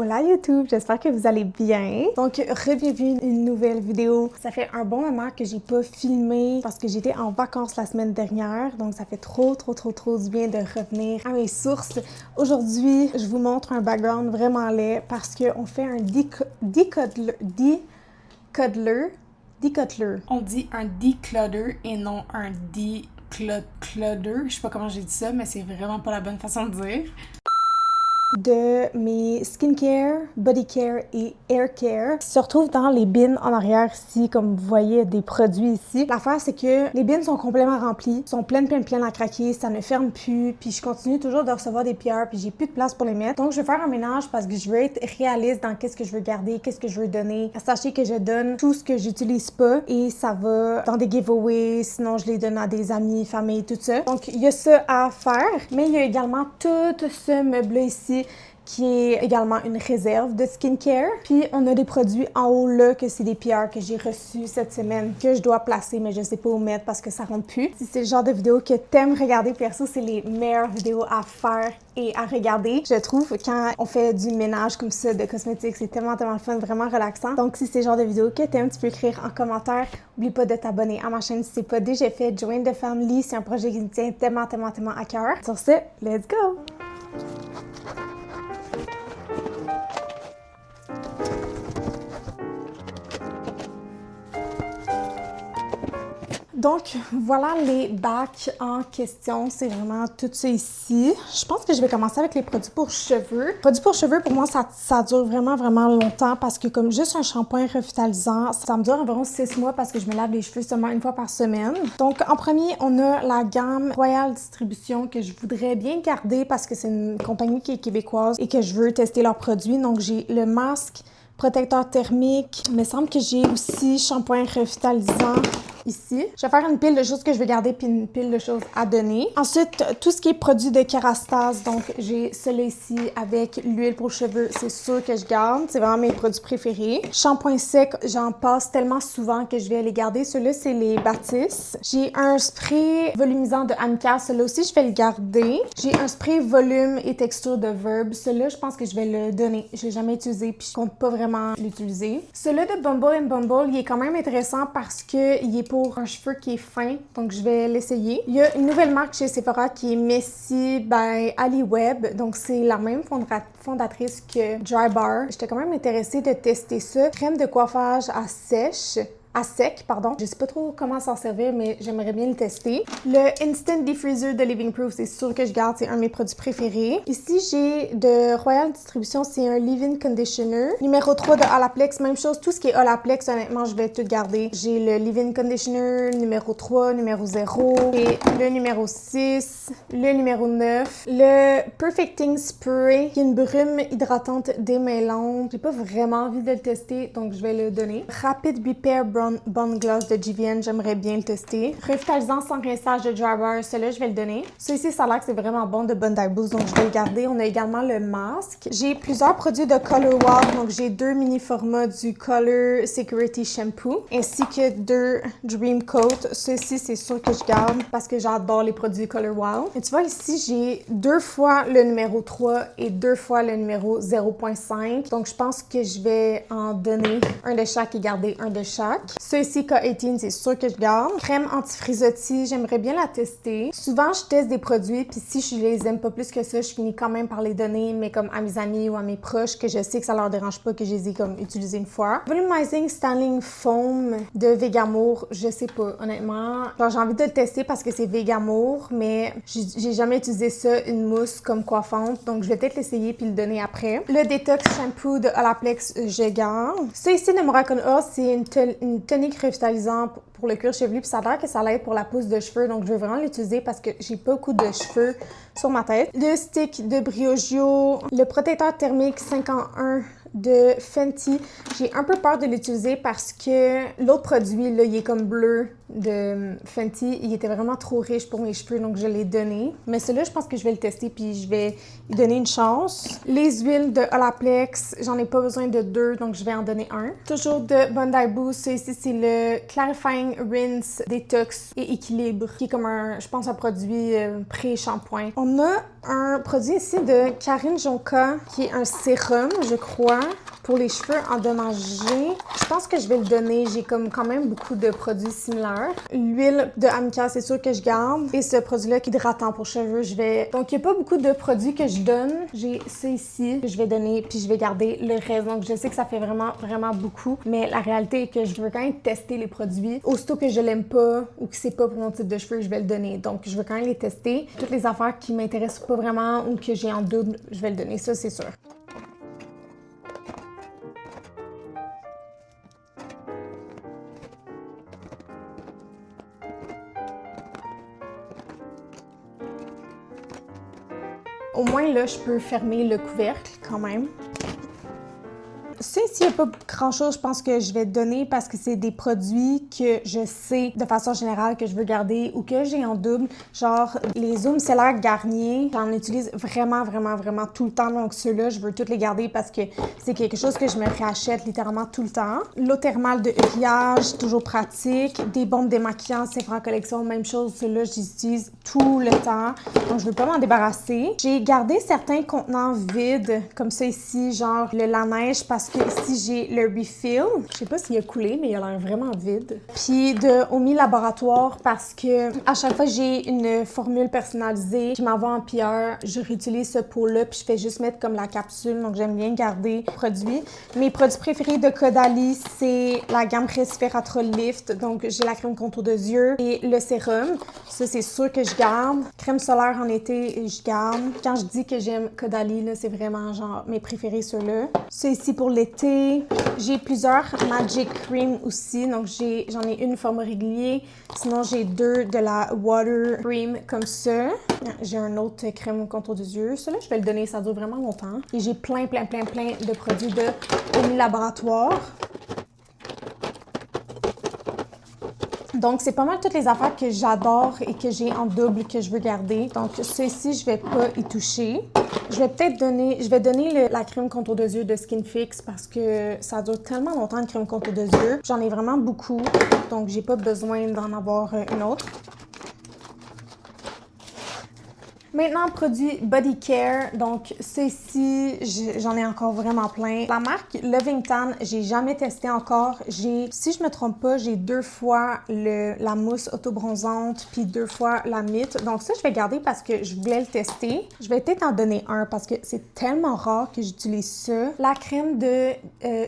Hola YouTube, j'espère que vous allez bien. Donc, re-bienvenue une nouvelle vidéo. Ça fait un bon moment que j'ai pas filmé parce que j'étais en vacances la semaine dernière. Donc, ça fait trop du bien de revenir à mes sources. Aujourd'hui, je vous montre un background vraiment laid parce qu'on fait un declutter. On dit un declutter et non un declutter. Je sais pas comment j'ai dit ça, mais c'est vraiment pas la bonne façon de dire. De mes skincare, body care et hair care qui se retrouvent dans les bins en arrière ici, comme vous voyez des produits ici. L'affaire, c'est que les bins sont complètement remplis, sont pleines à craquer, ça ne ferme plus, puis je continue toujours de recevoir des PR, puis j'ai plus de place pour les mettre. Donc, je vais faire un ménage parce que je veux être réaliste dans qu'est-ce que je veux garder, qu'est-ce que je veux donner. Sachez que je donne tout ce que j'utilise pas et ça va dans des giveaways, sinon je les donne à des amis, famille, tout ça. Donc, il y a ça à faire, mais il y a également tout ce meuble ici qui est également une réserve de skincare. Puis on a des produits en haut là, que c'est des PR que j'ai reçus cette semaine, que je dois placer, mais je sais pas où mettre parce que ça rentre plus. Si c'est le genre de vidéo que t'aimes regarder, perso, c'est les meilleures vidéos à faire et à regarder. Je trouve quand on fait du ménage comme ça de cosmétiques, c'est tellement fun, vraiment relaxant. Donc si c'est le genre de vidéo que t'aimes, tu peux écrire en commentaire. N'oublie pas de t'abonner à ma chaîne si c'est pas déjà fait. Join the family, c'est un projet qui me tient tellement à cœur. Sur ce, let's go! Donc, voilà les bacs en question. C'est vraiment tout ça ici. Je pense que je vais commencer avec les produits pour cheveux. Produits pour cheveux, pour moi, ça dure vraiment longtemps parce que comme juste un shampoing revitalisant, ça me dure environ 6 mois parce que je me lave les cheveux seulement une fois par semaine. Donc, en premier, on a la gamme Royal Distribution que je voudrais bien garder parce que c'est une compagnie qui est québécoise et que je veux tester leurs produits. Donc, j'ai le masque protecteur thermique. Il me semble que j'ai aussi shampoing revitalisant ici. Je vais faire une pile de choses que je vais garder puis une pile de choses à donner. Ensuite, tout ce qui est produit de Kerastase. Donc, j'ai celui ici avec l'huile pour cheveux. C'est sûr que je garde. C'est vraiment mes produits préférés. Shampoing sec, j'en passe tellement souvent que je vais les garder. Ceux-là, c'est les Baptiste. J'ai un spray volumisant de Amicare. Celui-là aussi, je vais le garder. J'ai un spray volume et texture de Verb. Celui-là, je pense que je vais le donner. Je l'ai jamais utilisé puis je compte pas vraiment l'utiliser. Celui-là de Bumble Bumble, il est quand même intéressant parce que il est pour un cheveu qui est fin, donc je vais l'essayer. Il y a une nouvelle marque chez Sephora qui est Messy by Ali Webb, donc c'est la même fondatrice que Dry Bar. J'étais quand même intéressée de tester ça. Crème de coiffage à sec, pardon. Je sais pas trop comment s'en servir, mais j'aimerais bien le tester. Le Instant Diffuser de Living Proof, c'est sûr que je garde, c'est un de mes produits préférés. Ici, j'ai de Royal Distribution, c'est un Leave-In Conditioner. Numéro 3 de Olaplex, même chose, tout ce qui est Olaplex, honnêtement, je vais tout garder. J'ai le Leave-In Conditioner, numéro 3, numéro 0, et le numéro 6, le numéro 9, le Perfecting Spray, qui est une brume hydratante démêlante. J'ai pas vraiment envie de le tester, donc je vais le donner. Rapid Repair Bond Gloss de GVN, j'aimerais bien le tester. Revitalisant sans rinçage de Dry Bar, celui-là, je vais le donner. Celui-ci, ça a l'air que c'est vraiment bon de Bondi Boost, donc je vais le garder. On a également le masque. J'ai plusieurs produits de Color Wow, donc j'ai 2 mini formats du Color Security Shampoo, ainsi que 2 Dream Coat. Ceux-ci, c'est sûr que je garde parce que j'adore les produits Color Wow. Et tu vois, ici, j'ai 2 fois le numéro 3 et 2 fois le numéro 0.5. Donc, je pense que je vais en donner un de chaque et garder un de chaque. Ceux-ci, K18, c'est sûr que je garde. Crème anti-frisottis, j'aimerais bien la tester. Souvent, je teste des produits, puis si je les aime pas plus que ça, je finis quand même par les donner, mais comme à mes amis ou à mes proches, que je sais que ça leur dérange pas, que je les ai comme utilisés une fois. Volumizing Styling Foam de Vegamour, je sais pas, honnêtement. Genre, j'ai envie de le tester parce que c'est Vegamour, mais j'ai jamais utilisé ça, une mousse comme coiffante, donc je vais peut-être l'essayer puis le donner après. Le Detox Shampoo de Olaplex, je garde. Ça ici de Murakuno, c'est une tonique revitalisante pour le cuir chevelu, puis ça a l'air que ça l'aide pour la pousse de cheveux, donc je veux vraiment l'utiliser parce que j'ai pas beaucoup de cheveux sur ma tête. Le stick de Briogeo, le protecteur thermique 5 en 1 de Fenty. J'ai un peu peur de l'utiliser parce que l'autre produit, là, il est comme bleu de Fenty, il était vraiment trop riche pour mes cheveux, donc je l'ai donné. Mais celui-là, je pense que je vais le tester puis je vais lui donner une chance. Les huiles de Olaplex, j'en ai pas besoin de 2, donc je vais en donner un. Toujours de Bondi Boost, ici c'est le Clarifying Rinse Detox et Équilibre, qui est comme un, je pense, un produit pré-shampoing. On a un produit ici de Karine Jonka, qui est un sérum, je crois, pour les cheveux endommagés. Je pense que je vais le donner. J'ai comme quand même beaucoup de produits similaires. L'huile de Amika, c'est sûr que je garde. Et ce produit-là qui est hydratant pour cheveux, je vais... Donc, il n'y a pas beaucoup de produits que je donne. J'ai ça ici que je vais donner, puis je vais garder le reste. Donc, je sais que ça fait vraiment, vraiment beaucoup. Mais la réalité est que je veux quand même tester les produits. Aussitôt que je l'aime pas ou que c'est pas pour mon type de cheveux, je vais le donner. Donc, je veux quand même les tester. Toutes les affaires qui m'intéressent pas vraiment ou que j'ai en double, je vais le donner. Ça, c'est sûr. Au moins, là, je peux fermer le couvercle quand même. Ça, ici, il n'y a pas grand-chose, je pense que je vais donner parce que c'est des produits que je sais de façon générale que je veux garder ou que j'ai en double. Genre, les Zoom Micellaire Garnier, j'en utilise vraiment, vraiment, vraiment tout le temps. Donc, ceux-là, je veux tous les garder parce que c'est quelque chose que je me réachète littéralement tout le temps. L'eau thermale de Uriage, toujours pratique. Des bombes démaquillantes, Sephora Collection, même chose. Ceux-là, je les utilise tout le temps. Donc, je veux pas m'en débarrasser. J'ai gardé certains contenants vides, comme ça ici, genre le Laneige, parce que ici, j'ai le refill. Je sais pas s'il a coulé, mais il a l'air vraiment vide. Puis de Omi Laboratoire, parce que à chaque fois que j'ai une formule personnalisée qui m'envoie en PR, je réutilise ce pot-là, puis je fais juste mettre comme la capsule. Donc, j'aime bien garder les produits. Mes produits préférés de Caudalie, c'est la gamme Resveratrol Lift. Donc, j'ai la crème contour de yeux et le sérum. Ça, c'est sûr que je garde. Crème solaire en été, je garde. Quand je dis que j'aime Caudalie, là, c'est vraiment genre mes préférés, ceux-là. Ça ici pour l'été. J'ai plusieurs Magic Cream aussi. Donc, j'en ai une format régulier. Sinon, j'ai 2 de la Water Cream comme ça. J'ai un autre crème contour des yeux. Celui-là, je vais le donner. Ça dure vraiment longtemps. Et j'ai plein de produits de Omi Laboratoire. Donc, c'est pas mal toutes les affaires que j'adore et que j'ai en double que je veux garder. Donc, ceux-ci, je vais pas y toucher. Je vais donner la crème contour de yeux de Skin Fix parce que ça dure tellement longtemps, une crème contour de yeux. J'en ai vraiment beaucoup, donc j'ai pas besoin d'en avoir une autre. Maintenant, produit Body Care. Donc, ceux-ci, j'en ai encore vraiment plein. La marque Loving Tan, j'ai jamais testé encore. Si je me trompe pas, j'ai 2 fois la mousse auto-bronzante puis 2 fois la mythe. Donc ça, je vais garder parce que je voulais le tester. Je vais peut-être en donner un parce que c'est tellement rare que j'utilise ça. La crème de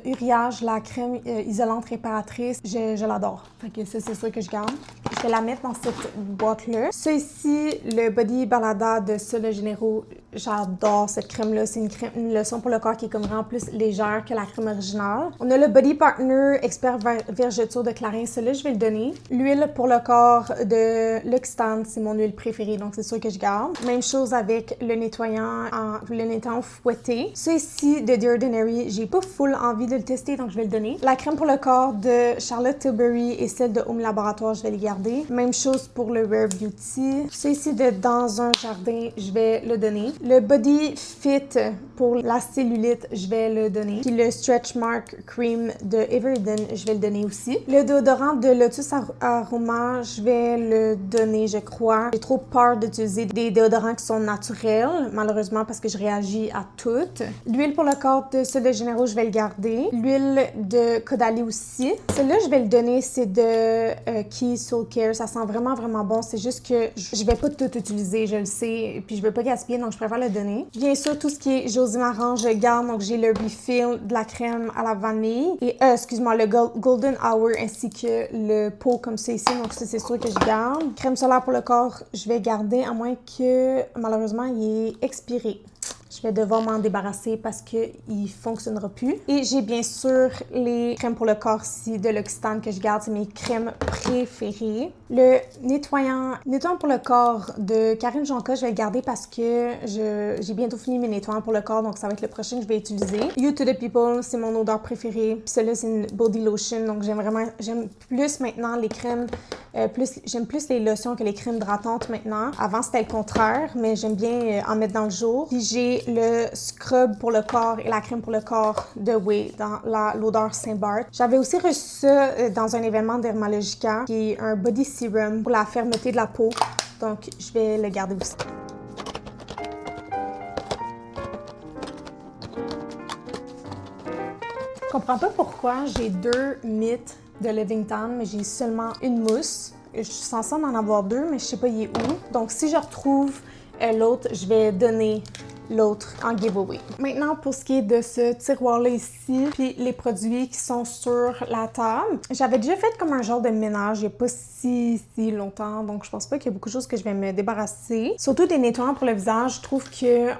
Uriage, la crème isolante réparatrice, je l'adore. Fait que ça, c'est sûr que je garde. Je vais la mettre dans cette boîte-là. Ça ici, le Body Balada de Sol Généraux, j'adore cette crème-là. C'est une lotion pour le corps qui est comme vraiment plus légère que la crème originale. On a le Body Partner Expert Vergeture de Clarins. Celui-là, je vais le donner. L'huile pour le corps de L'Occitane, c'est mon huile préférée, donc c'est sûr que je garde. Même chose avec le nettoyant fouetté. Ça ici, de The Ordinary, j'ai pas full envie de le tester, donc je vais le donner. La crème pour le corps de Charlotte Tilbury et celle de Home Laboratoire, je vais les garder. Même chose pour le Rare Beauty. Ça ici de Dans un jardin, je vais le donner. Le Body Fit pour la cellulite, je vais le donner. Puis le Stretch Mark Cream de Everyden, je vais le donner aussi. Le déodorant de Lotus Aroma, je vais le donner, je crois. J'ai trop peur d'utiliser des déodorants qui sont naturels, malheureusement, parce que je réagis à toutes. L'huile pour le corps de Sol Généraux, je vais le garder. L'huile de Caudalie aussi. Celle-là, je vais le donner, c'est de Key Soul Care. Ça sent vraiment, vraiment bon. C'est juste que je vais pas tout utiliser, je le sais, et puis je veux pas gaspiller, donc je préfère le donner. Bien sûr, tout ce qui est Josie Maran, je garde. Donc, j'ai le refill de la crème à la vanille et, excuse-moi, le Golden Hour ainsi que le pot comme c'est ici. Donc, ça, c'est sûr que je garde. Crème solaire pour le corps, je vais garder à moins que, malheureusement, il est expiré. Je je vais devoir m'en débarrasser parce qu'il ne fonctionnera plus. Et j'ai bien sûr les crèmes pour le corps ici de L'Occitane que je garde. C'est mes crèmes préférées. Le nettoyant pour le corps de Karine Jonca, je vais le garder parce que j'ai bientôt fini mes nettoyants pour le corps, donc ça va être le prochain que je vais utiliser. You to the People, c'est mon odeur préférée. Puis celui-là, c'est une body lotion, donc j'aime plus maintenant les crèmes, j'aime plus les lotions que les crèmes hydratantes maintenant. Avant, c'était le contraire, mais j'aime bien en mettre dans le jour. Puis j'ai le scrub pour le corps et la crème pour le corps de Ouai dans l'odeur Saint-Barth. J'avais aussi reçu ça dans un événement d'Hermalogica, qui est un body serum pour la fermeté de la peau. Donc, je vais le garder aussi. Je comprends pas pourquoi j'ai 2 mythes de Living Tan, mais j'ai seulement une mousse. Je suis censée en avoir 2, mais je sais pas il est où. Donc, si je retrouve l'autre, je vais donner l'autre en giveaway. Maintenant, pour ce qui est de ce tiroir-là ici, puis les produits qui sont sur la table, j'avais déjà fait comme un genre de ménage il n'y a pas si longtemps, donc je pense pas qu'il y a beaucoup de choses que je vais me débarrasser. Surtout des nettoyants pour le visage, je trouve que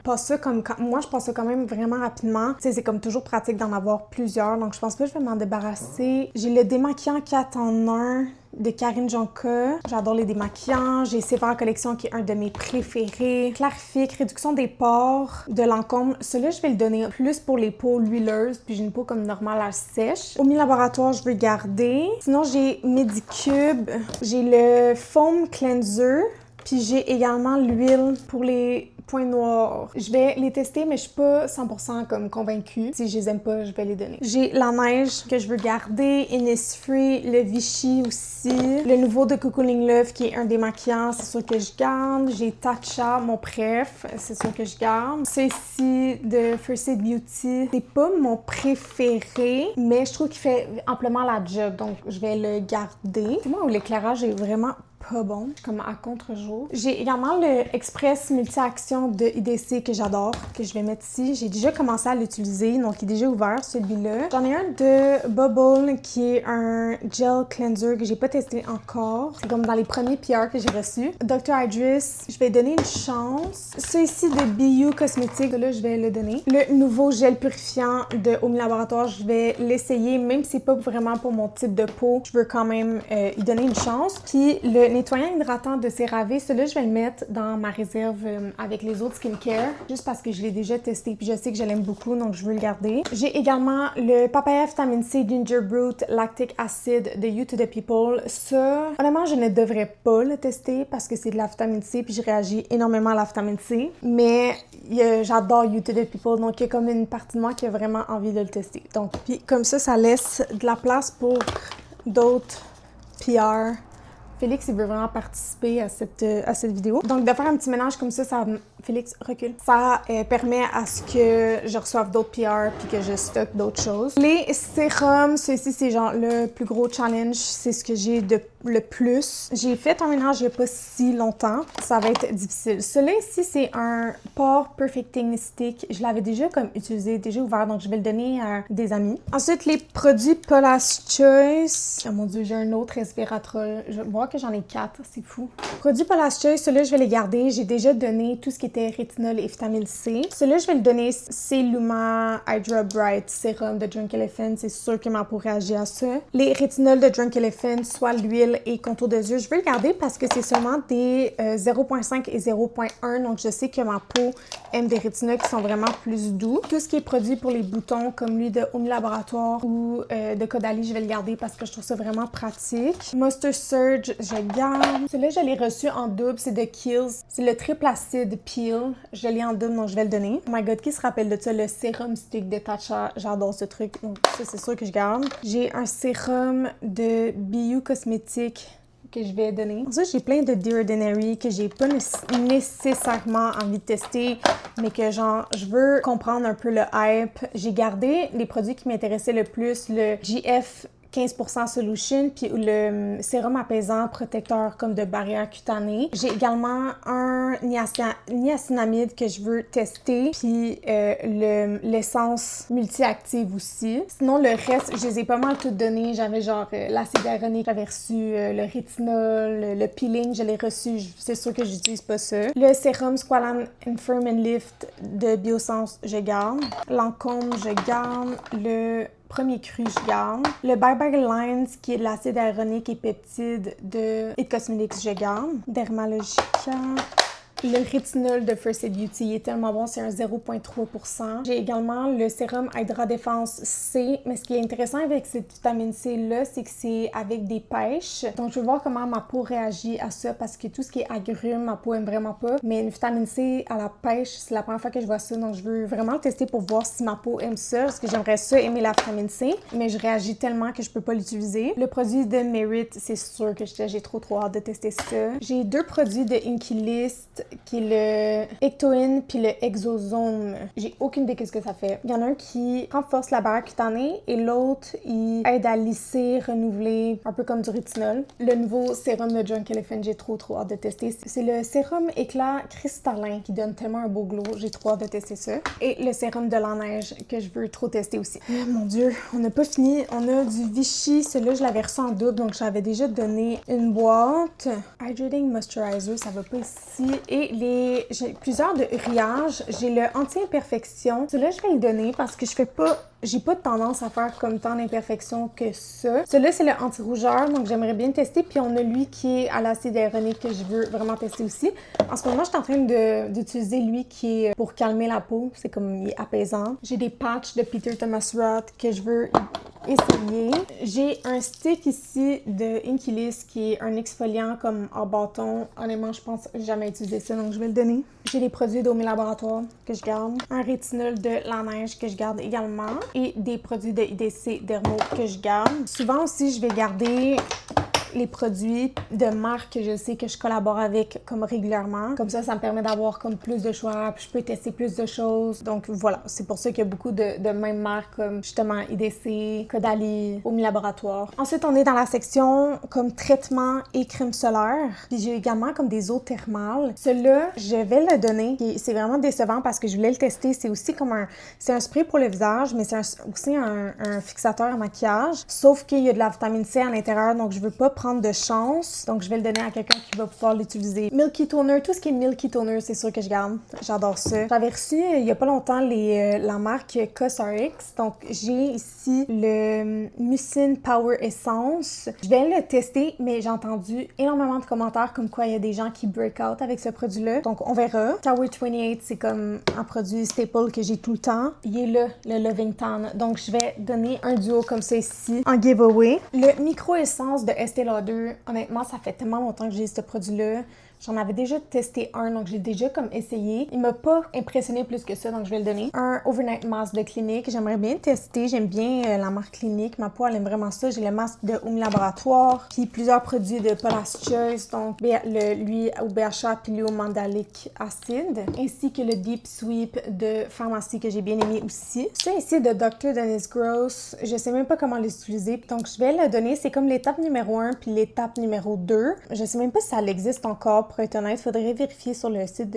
moi je passe ça quand même vraiment rapidement. Tu sais, c'est comme toujours pratique d'en avoir plusieurs, donc je pense pas que je vais m'en débarrasser. J'ai le démaquillant 4 en 1 de Karine Jonca. J'adore les démaquillants. J'ai Sévère Collection qui est un de mes préférés. Clarifique, réduction des pores, de Lancôme. Celui-là, je vais le donner plus pour les peaux huileuses, puis j'ai une peau comme normale à sèche. Au Laboratoire, je vais garder. Sinon, j'ai Medicube. J'ai le Foam Cleanser. Puis j'ai également l'huile pour les points noirs. Je vais les tester, mais je suis pas 100% comme convaincue. Si je les aime pas, je vais les donner. J'ai la neige que je veux garder, Innisfree, le Vichy aussi. Le nouveau de Cocooning Love qui est un démaquillant, c'est sûr que je garde. J'ai Tatcha, mon préf, c'est sûr que je garde. Celui-ci de First Aid Beauty, c'est pas mon préféré, mais je trouve qu'il fait amplement la job, donc je vais le garder. C'est moi où l'éclairage est vraiment pas bon, comme à contre-jour. J'ai également le Express Multi-Action de IDC que j'adore, que je vais mettre ici. J'ai déjà commencé à l'utiliser, donc il est déjà ouvert celui-là. J'en ai un de Bubble qui est un gel cleanser que j'ai pas testé encore. C'est comme dans les premiers PR que j'ai reçus. Dr. Idris, je vais donner une chance. Celui-ci de BU Cosmetics, là je vais le donner. Le nouveau gel purifiant de Omi Laboratoire, je vais l'essayer, même si c'est pas vraiment pour mon type de peau. Je veux quand même y donner une chance. Puis le nettoyant hydratant de CeraVe, celui-là, je vais le mettre dans ma réserve avec les autres skincare, juste parce que je l'ai déjà testé puis je sais que je l'aime beaucoup, donc je veux le garder. J'ai également le Papaya Vitamin C Ginger Brute Lactic Acid de You to the People. Ça, honnêtement, je ne devrais pas le tester parce que c'est de la vitamine C puis je réagis énormément à la vitamine C, mais j'adore You to the People, donc il y a comme une partie de moi qui a vraiment envie de le tester. Donc, puis comme ça laisse de la place pour d'autres PR. Félix, il veut vraiment participer à cette vidéo. Donc, de faire un petit ménage comme ça, Félix, recule. Ça permet à ce que je reçoive d'autres PR puis que je stocke d'autres choses. Les sérums, ceci c'est genre le plus gros challenge. C'est ce que j'ai le plus. J'ai fait un ménage il n'y a pas si longtemps. Ça va être difficile. Celui-là ici, c'est un Pore Perfecting Stick. Je l'avais déjà comme utilisé, déjà ouvert, donc je vais le donner à des amis. Ensuite, les produits Paula's Choice. Oh mon Dieu, j'ai un autre resveratrol. Je vois que j'en ai 4, c'est fou. Produits Paula's Choice, ceux-là, je vais les garder. J'ai déjà donné tout ce qui était rétinol et vitamine C. Celui-là, je vais le donner, c'est Luma Hydra Bright Serum de Drunk Elephant. C'est sûr que ma peau réagit à ça. Les rétinols de Drunk Elephant, soit l'huile et contour de yeux, je vais le garder parce que c'est seulement des 0.5 et 0.1. Donc, je sais que ma peau aime des rétinols qui sont vraiment plus doux. Tout ce qui est produit pour les boutons, comme lui de Omi Laboratoire ou de Caudalie, je vais le garder parce que je trouve ça vraiment pratique. Monster Surge, je garde. Celui-là, je l'ai reçu en double, c'est de Kiehl's. C'est le triple acide peel. Je l'ai en double, donc je vais le donner. Oh my god, qui se rappelle de ça? Le sérum stick de Tatcha. J'adore ce truc. Donc ça, c'est sûr que je garde. J'ai un sérum de BU Cosmetics que je vais donner. Ensuite, j'ai plein de The Ordinary que j'ai pas nécessairement envie de tester, mais que genre, je veux comprendre un peu le hype. J'ai gardé les produits qui m'intéressaient le plus, le GF 15% solution, puis le sérum apaisant protecteur comme de barrière cutanée. J'ai également un niacinamide que je veux tester, puis l'essence multi-active aussi. Sinon, le reste, je les ai pas mal toutes données. J'avais genre l'acide hyaluronique, j'avais reçu le rétinol, le peeling, je l'ai reçu. C'est sûr que j'utilise pas ça. Le sérum Squalane Firm and Lift de Biossance, je garde. Lancôme, je garde. Le premier cru, je garde. Le Bye Bye Lines, qui est de l'acide hyaluronique et peptide de It Cosmetics, je garde. Dermalogica. Le rétinol de First Aid Beauty il est tellement bon, c'est un 0,3%. J'ai également le sérum Hydra Défense C, mais ce qui est intéressant avec cette vitamine C-là, c'est que c'est avec des pêches. Donc, je veux voir comment ma peau réagit à ça, parce que tout ce qui est agrumes, ma peau aime vraiment pas. Mais une vitamine C à la pêche, c'est la première fois que je vois ça, donc je veux vraiment le tester pour voir si ma peau aime ça, parce que j'aimerais ça aimer la vitamine C, mais je réagis tellement que je peux pas l'utiliser. Le produit de Merit, c'est sûr que j'ai trop hâte de tester ça. J'ai 2 produits de Inky List, qui est le Ectoin puis le Exosome. J'ai aucune idée qu'est-ce que ça fait. Il y en a un qui renforce la barrière cutanée et l'autre, il aide à lisser, renouveler, un peu comme du rétinol. Le nouveau sérum de Drunk Elephant, j'ai trop hâte de tester. C'est le sérum éclat cristallin qui donne tellement un beau glow. J'ai trop hâte de tester ça. Et le sérum de la neige que je veux trop tester aussi. Oh, mon Dieu, on n'a pas fini. On a du Vichy. Celui-là, je l'avais reçu en double, donc j'avais déjà donné une boîte. Hydrating Moisturizer, ça va pas ici. Et j'ai plusieurs de Riage. J'ai le anti-imperfection. Celui-là, je vais le donner parce que j'ai pas de tendance à faire comme tant d'imperfections que ça. Celui-là, c'est le anti-rougeur, donc j'aimerais bien le tester. Puis on a lui qui est à l'acide hyaluronique que je veux vraiment tester aussi. En ce moment, je suis en train d'utiliser lui qui est pour calmer la peau. C'est comme, il est apaisant. J'ai des patchs de Peter Thomas Roth que je veux essayer. J'ai un stick ici de Inky List qui est un exfoliant comme en bâton. Honnêtement, je pense jamais utiliser ça, donc je vais le donner. J'ai des produits d'Omi Laboratoire que je garde. Un rétinol de la neige que je garde également. Et des produits de IDC Dermo que je garde. Souvent aussi, je vais garder les produits de marques que je sais que je collabore avec comme régulièrement. Comme ça me permet d'avoir comme plus de choix, puis je peux tester plus de choses. Donc voilà, c'est pour ça qu'il y a beaucoup de mêmes marques comme justement IDC, Caudalie, Omi Laboratoire. Ensuite, on est dans la section comme traitement et crème solaire. Puis j'ai également comme des eaux thermales. Celui-là, je vais le donner. C'est vraiment décevant parce que je voulais le tester. C'est aussi comme c'est un spray pour le visage, mais c'est aussi un fixateur à maquillage. Sauf qu'il y a de la vitamine C à l'intérieur, donc je veux pas prendre de chance. Donc, je vais le donner à quelqu'un qui va pouvoir l'utiliser. Milky Toner, tout ce qui est Milky Toner, c'est sûr que je garde. J'adore ça. J'avais reçu, il y a pas longtemps, la marque CosRx. Donc, j'ai ici le Mucin Power Essence. Je vais le tester, mais j'ai entendu énormément de commentaires comme quoi il y a des gens qui break out avec ce produit-là. Donc, on verra. Tower 28, c'est comme un produit staple que j'ai tout le temps. Il est là, le Loving Tan. Donc, je vais donner un duo comme ça ici en giveaway. Le Micro Essence de Estée Lauder, honnêtement, ça fait tellement longtemps que j'ai ce produit-là. J'en avais déjà testé un, donc j'ai déjà comme essayé. Il m'a pas impressionné plus que ça, donc je vais le donner. Un Overnight Mask de Clinique. J'aimerais bien tester. J'aime bien la marque Clinique. Ma peau, elle aime vraiment ça. J'ai le masque de Omi Laboratoire, puis plusieurs produits de Paula's Choice, donc lui au BHA puis lui au Mandalic Acid, ainsi que le Deep Sweep de Pharmacie que j'ai bien aimé aussi. Ça ici de Dr. Dennis Gross, je sais même pas comment l'utiliser, donc je vais le donner. C'est comme l'étape numéro 1 puis l'étape numéro 2. Je sais même pas si ça existe encore. Pour être honnête, il faudrait vérifier sur le site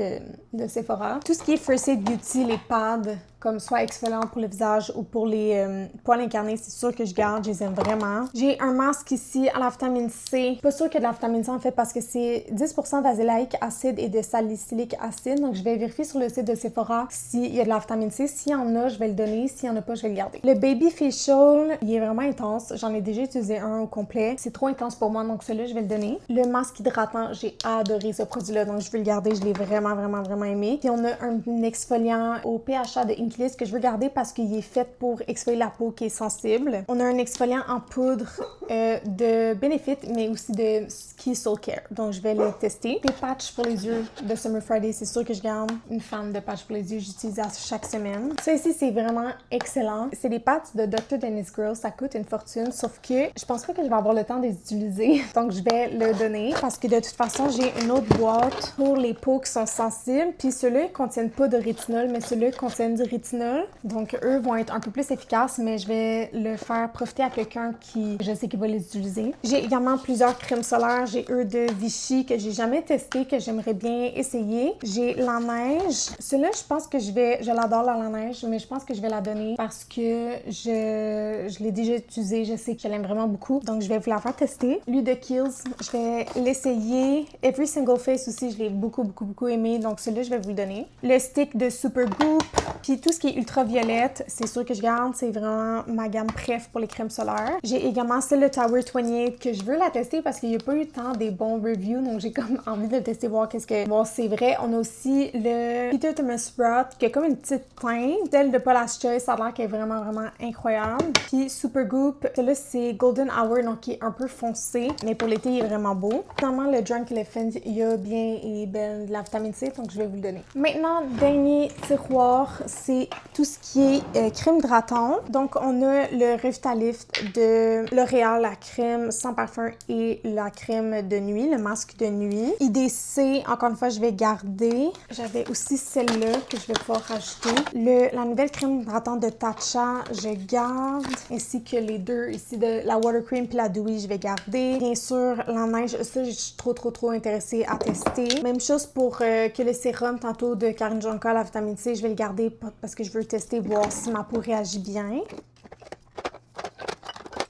de Sephora. Tout ce qui est First Aid Beauty, les pads, comme soit exfoliants pour le visage ou pour les poils incarnés, c'est sûr que je garde, je les aime vraiment. J'ai un masque ici à la vitamine C. Pas sûr qu'il y a de la vitamine C en fait parce que c'est 10% d'azélaïque acide et de salicylique acide. Donc je vais vérifier sur le site de Sephora s'il y a de la vitamine C. S'il y en a, je vais le donner. S'il y en a pas, je vais le garder. Le Baby Facial, il est vraiment intense. J'en ai déjà utilisé un au complet. C'est trop intense pour moi, donc celui-là, je vais le donner. Le masque hydratant, j'ai adoré ce produit-là, donc je vais le garder. Je l'ai vraiment, vraiment, vraiment aimé. Puis on a un exfoliant au PHA de Inky List que je veux garder parce qu'il est fait pour exfolier la peau qui est sensible. On a un exfoliant en poudre de Benefit, mais aussi de Ski Soul Care. Donc, je vais le tester. Les patchs pour les yeux de Summer Friday, c'est sûr que je garde. Une fan de patchs pour les yeux, j'utilise à chaque semaine. Ça ici, c'est vraiment excellent. C'est des patchs de Dr. Dennis Gross. Ça coûte une fortune, sauf que je pense pas que je vais avoir le temps de les utiliser. Donc, je vais le donner parce que de toute façon, j'ai une autre boîte pour les peaux qui sont sensibles. Puis ceux-là, ils contiennent pas de rétinol, mais ceux-là contiennent du rétinol rétinol. Donc, eux vont être un peu plus efficaces, mais je vais le faire profiter à quelqu'un qui, je sais qu'il va les utiliser. J'ai également plusieurs crèmes solaires. J'ai eux de Vichy que j'ai jamais testé, que j'aimerais bien essayer. J'ai la neige. Celle-là, je pense que je l'adore la neige, mais je pense que je vais la donner parce que je l'ai déjà utilisée. Je sais que je l'aime vraiment beaucoup. Donc, je vais vous la faire tester. Lui de Kiehl's, je vais l'essayer. Every Single Face aussi, je l'ai beaucoup aimé. Donc, celui-là, je vais vous le donner. Le stick de Supergoop. Puis tout ce qui est ultraviolette, c'est sûr que je garde. C'est vraiment ma gamme préf pour les crèmes solaires. J'ai également celle de Tower 28 que je veux la tester parce qu'il n'y a pas eu tant des bons reviews. Donc, j'ai comme envie de le tester, voir qu'est-ce que... Bon, c'est vrai. On a aussi le Peter Thomas Sprout qui a comme une petite teinte. Celle de Paula's Choice, ça a l'air qu'elle est vraiment incroyable. Puis Supergoop, celle-là, c'est Golden Hour, donc qui est un peu foncé. Mais pour l'été, il est vraiment beau. Finalement, le Drunk Elephant, il y a bien et belle de la vitamine C, donc je vais vous le donner. Maintenant, dernier tiroir, c'est tout ce qui est crème hydratante. Donc, on a le Revitalift de L'Oréal, la crème sans parfum et la crème de nuit, le masque de nuit. IDC, encore une fois, je vais garder. J'avais aussi celle-là que je vais pouvoir rajouter. La nouvelle crème hydratante de Tatcha, je garde. Ainsi que les deux ici de la Water Cream puis la Dewy, je vais garder. Bien sûr, la neige, ça, je suis trop intéressée à tester. Même chose pour que le sérum tantôt de Karen Jonka, la vitamine C, je vais le garder parce que je veux tester, voir si ma peau réagit bien.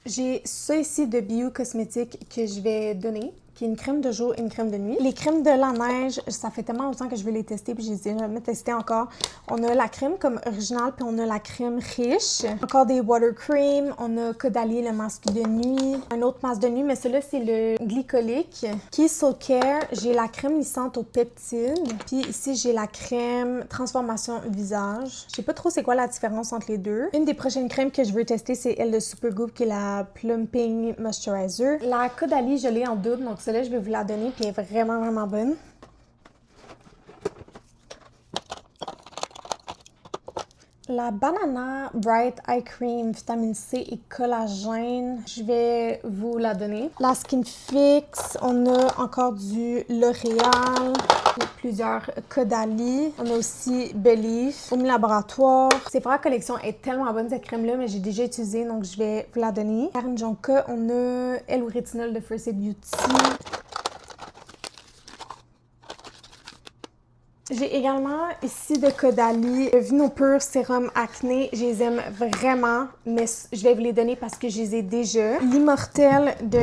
J'ai ça ici de Bio Cosmétique que je vais donner, qui est une crème de jour et une crème de nuit. Les crèmes de la neige, ça fait tellement longtemps que je veux les tester, puis je les ai jamais testées encore. On a la crème comme originale, puis on a la crème riche. Encore des water cream, on a Caudalie, le masque de nuit. Un autre masque de nuit, mais celui-là, c'est le glycolique. Qui est Soul Care, j'ai la crème lissante aux peptides. Puis ici, j'ai la crème transformation visage. Je sais pas trop c'est quoi la différence entre les deux. Une des prochaines crèmes que je veux tester, c'est elle de Supergoop, qui est la Plumping Moisturizer. La Caudalie, je l'ai en double, donc celle-là, je vais vous la donner, puis elle est vraiment bonne. La Banana Bright Eye Cream, vitamine C et collagène, je vais vous la donner. La Skin Fix, on a encore du L'Oréal, plusieurs Caudalie, on a aussi Belif, Omi Laboratoire. Sephora Collection est tellement bonne cette crème-là, mais j'ai déjà utilisé, donc je vais vous la donner. Karen Jonka, on a L Rétinol de First Aid Beauty. J'ai également ici de Caudalie Vinopur Sérum Acné. Je les aime vraiment, mais je vais vous les donner parce que je les ai déjà. L'Immortel de...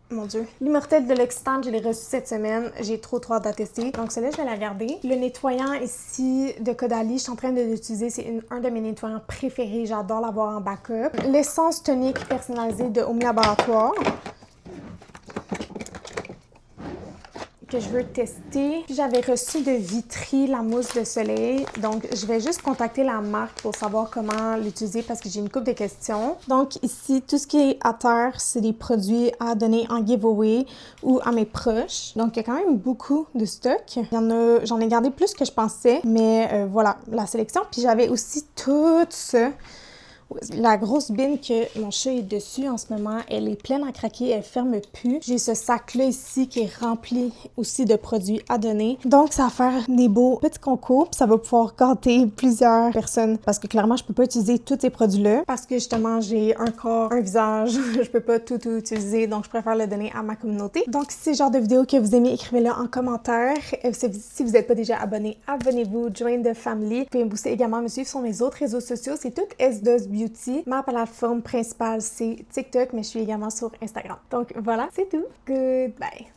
Mon Dieu. L'Immortel de l'Occitane, je l'ai reçu cette semaine. J'ai trop hâte à tester. Donc, celle-là, je vais la garder. Le nettoyant ici de Caudalie, je suis en train de l'utiliser. C'est un de mes nettoyants préférés. J'adore l'avoir en backup. L'essence tonique personnalisée de Omi Laboratoire, que je veux tester. Puis j'avais reçu de Vitry la mousse de soleil. Donc, je vais juste contacter la marque pour savoir comment l'utiliser parce que j'ai une couple de questions. Donc, ici, tout ce qui est à terre, c'est des produits à donner en giveaway ou à mes proches. Donc, il y a quand même beaucoup de stock. J'en ai gardé plus que je pensais, mais voilà, la sélection. Puis j'avais aussi tout ça. La grosse bine que mon chat est dessus en ce moment, elle est pleine à craquer, elle ferme plus. J'ai ce sac-là ici qui est rempli aussi de produits à donner. Donc, ça va faire des beaux petits concours, puis ça va pouvoir gâter plusieurs personnes. Parce que clairement, je peux pas utiliser tous ces produits-là. Parce que justement, j'ai un corps, un visage, je peux pas tout utiliser, donc je préfère le donner à ma communauté. Donc, si c'est le genre de vidéo que vous aimez, écrivez-le en commentaire. Si vous n'êtes pas déjà abonné, abonnez-vous, join the family. Vous pouvez me booster également, me suivre sur mes autres réseaux sociaux. C'est tout S2 Beauty. Ma plateforme principale, c'est TikTok, mais je suis également sur Instagram. Donc voilà, c'est tout. Goodbye!